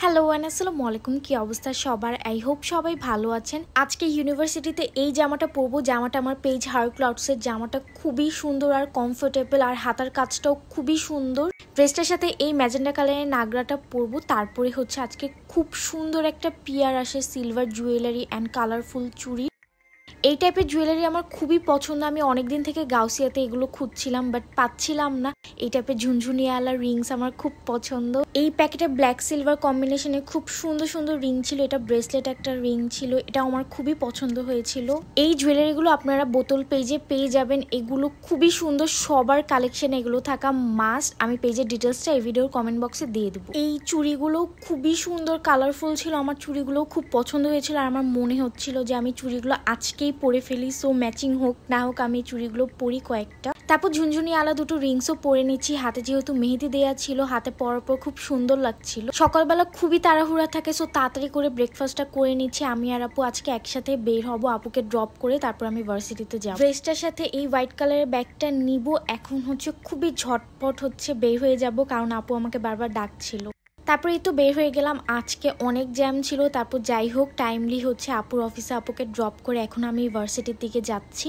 Hello আসসালামু আলাইকুম, কি অবস্থা সবার? আই হোপ সবাই ভালো আছেন। আজকে ইউনিভার্সিটিতে এই জামাটা পরবো। জামাটা আমার পেজ হার ক্লাউডসের। জামাটা খুবই সুন্দর আর কমফোর্টেবল, আর হাতার কাজটাও খুবই সুন্দর। ড্রেসটার সাথে এই ম্যাজেন্ডা কালারের নাগরাটা পরবো। তারপরে হচ্ছে আজকে খুব সুন্দর একটা পিয়ার আসে সিলভার জুয়েলারি অ্যান্ড কালারফুল চুড়ি। এই টাইপের জুয়েলারি আমার খুবই পছন্দ। আমি অনেকদিন থেকে গাউসিয়াতে এগুলো খুঁজছিলাম বাট পাচ্ছিলাম না। এই টাইপের ঝুনঝুনিওয়ালা রিংস আমার খুব পছন্দ। এই প্যাকেটে ব্ল্যাক সিলভার কম্বিনেশনে খুব সুন্দর সুন্দর রিং ছিল। এটা ব্রেসলেট একটা রিং ছিল, এটা আমার খুবই পছন্দ হয়েছিল। এই জুয়েলারিগুলো আপনারা বোতল পেজে পেয়ে যাবেন। এগুলো খুবই সুন্দর, সবার কালেকশন এগুলো থাকা মাস্ট। আমি পেজের ডিটেলসটা এই ভিডিওর কমেন্ট বক্সে দিয়ে দেবো। এই চুড়িগুলো খুবই সুন্দর, কালারফুল ছিল। আমার চুড়িগুলো খুব পছন্দ হয়েছিল আর আমার মনে হচ্ছিল যে আমি চুড়িগুলো আজকেই পরে ফেলি। সো ম্যাচিং হোক না হোক আমি চুড়িগুলো পরি কয়েকটা। তারপর ঝুনঝুনি আলা দুটো রিংসও পরে নিচ্ছি। হাতে যেহেতু মেহেদি দেওয়া ছিল, হাতে পরার পর খুব সুন্দর লাগছিল। সকালবেলা খুবই তাড়াহুড়া থাকে, সো তাড়াতাড়ি করে ব্রেকফাস্টটা করে নিচ্ছি। আমি আর আপু আজকে একসাথে বের হব, আপুকে ড্রপ করে তারপর আমি ভার্সিটিতে যাব। ড্রেসটার সাথে এই হোয়াইট কালারের ব্যাগটা নিব। এখন হচ্ছে খুবই ঝটপট হচ্ছে বের হয়ে যাব, কারণ আপু আমাকে বারবার ডাকছিল। তারপরে এই তো বের হয়ে গেলাম। আজকে অনেক জ্যাম ছিল। তারপর যাই হোক টাইমলি হচ্ছে আপুর অফিসে আপুকে ড্রপ করে এখন আমি ভার্সিটির দিকে যাচ্ছি।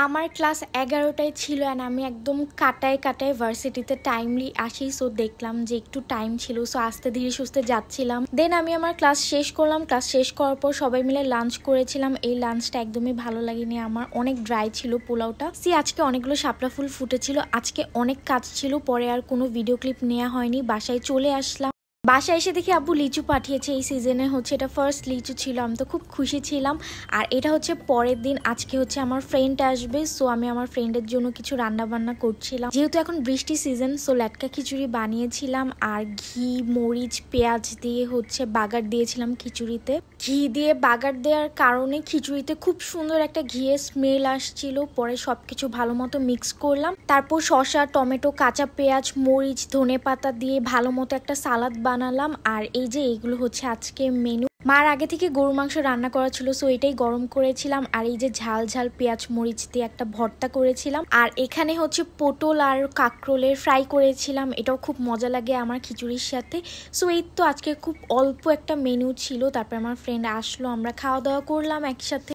আমার ক্লাস 11টায় ছিল অ্যান্ড আমি একদম কাটায় ভার্সিটিতে টাইমলি আসি। সো দেখলাম যে একটু টাইম ছিল, সো আস্তে ধীরে সুস্থে যাচ্ছিলাম। দেন আমি আমার ক্লাস শেষ করলাম। ক্লাস শেষ করার পর সবাই মিলে লাঞ্চ করেছিলাম। এই লাঞ্চটা একদমই ভালো লাগেনি আমার, অনেক ড্রাই ছিল পোলাওটা। আজকে অনেকগুলো শাপলা ফুল ফুটেছিল। আজকে অনেক কাজ ছিল, পরে আর কোনো ভিডিও ক্লিপ নেওয়া হয়নি। বাসায় চলে আসলাম। বাসায় এসে দেখি আব্বু লিচু পাঠিয়েছে। এই সিজনে হচ্ছে এটা ফার্স্ট লিচু ছিল, আমি তো খুব খুশি ছিলাম। আর এটা হচ্ছে পরের দিন, আজকে হচ্ছে আমার ফ্রেন্ড আসবে। সো আমি আমার ফ্রেন্ডের জন্য কিছু রান্না বান্না করছিলাম। যেহেতু এখন বৃষ্টি সিজন, সো ল্যাটকা খিচুড়ি বানিয়েছিলাম আর ঘি মরিচ পেঁয়াজ দিয়ে হচ্ছে বাগার দিয়েছিলাম খিচুড়িতে। ঘি দিয়ে বাগার দেওয়ার কারণে খিচুড়িতে খুব সুন্দর একটা ঘিয়ের স্মেল আসছিল। পরে সবকিছু ভালো মতো মিক্স করলাম। তারপর শসা, টমেটো, কাঁচা পেঁয়াজ, মরিচ, ধনেপাতা দিয়ে ভালো মতো একটা সালাদ বানালাম। আর এই যে এগুলো হচ্ছে আজকে মেনু। মার আগে থেকে গরু মাংস রান্না করা ছিল, সো এটাই গরম করেছিলাম। আর এই যে ঝাল ঝাল পেঁয়াজ মরিচ দিয়ে একটা ভর্তা করেছিলাম। আর এখানে হচ্ছে পটল আর কাঁকরোলের ফ্রাই করেছিলাম, এটাও খুব মজা লাগে আমার খিচুড়ির সাথে। সো এই তো আজকে খুব অল্প একটা মেনু ছিল। তারপর আমার ফ্রেন্ড আসলো, আমরা খাওয়া দাওয়া করলাম একসাথে।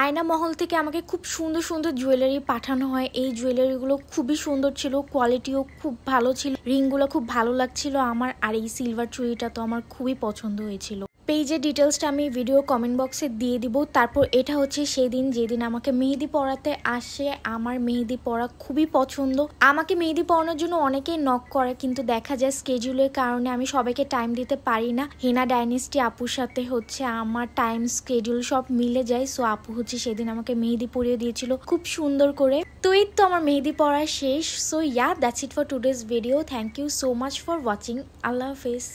আয়না মহল থেকে আমাকে খুব সুন্দর সুন্দর জুয়েলারি পাঠানো হয়। এই জুয়েলারিগুলো খুবই সুন্দর ছিল, কোয়ালিটিও খুব ভালো ছিল, রিংগুলো খুব ভালো লাগছিল আমার। আর এই সিলভার চুড়িটা তো আমার খুবই পছন্দ হয়েছিল। পেজের ডিটেলসটা আমি ভিডিও কমেন্ট বক্সে দিয়ে দিব। তারপর এটা হচ্ছে সেই দিন যেদিন আমাকে মেহেদি পরাতে আসে। আমার মেহেদি পরা খুবই পছন্দ। আমাকে মেহেদি পরানোর জন্য অনেকেই নক করে, কিন্তু দেখা যায় স্কেডিউলের কারণে আমি সবাইকে টাইম দিতে পারি না। হেনা ডাইনেস্টি আপুর সাথে হচ্ছে আমার টাইম স্কেডিউল সব মিলে যায়। সো আপু হচ্ছে সেদিন আমাকে মেহেদি পরিয়ে দিয়েছিল খুব সুন্দর করে। তো এই তো আমার মেহেদি পরা শেষ। So that's it for today's video. Thank you so much for watching. আল্লাহ হাফেজ।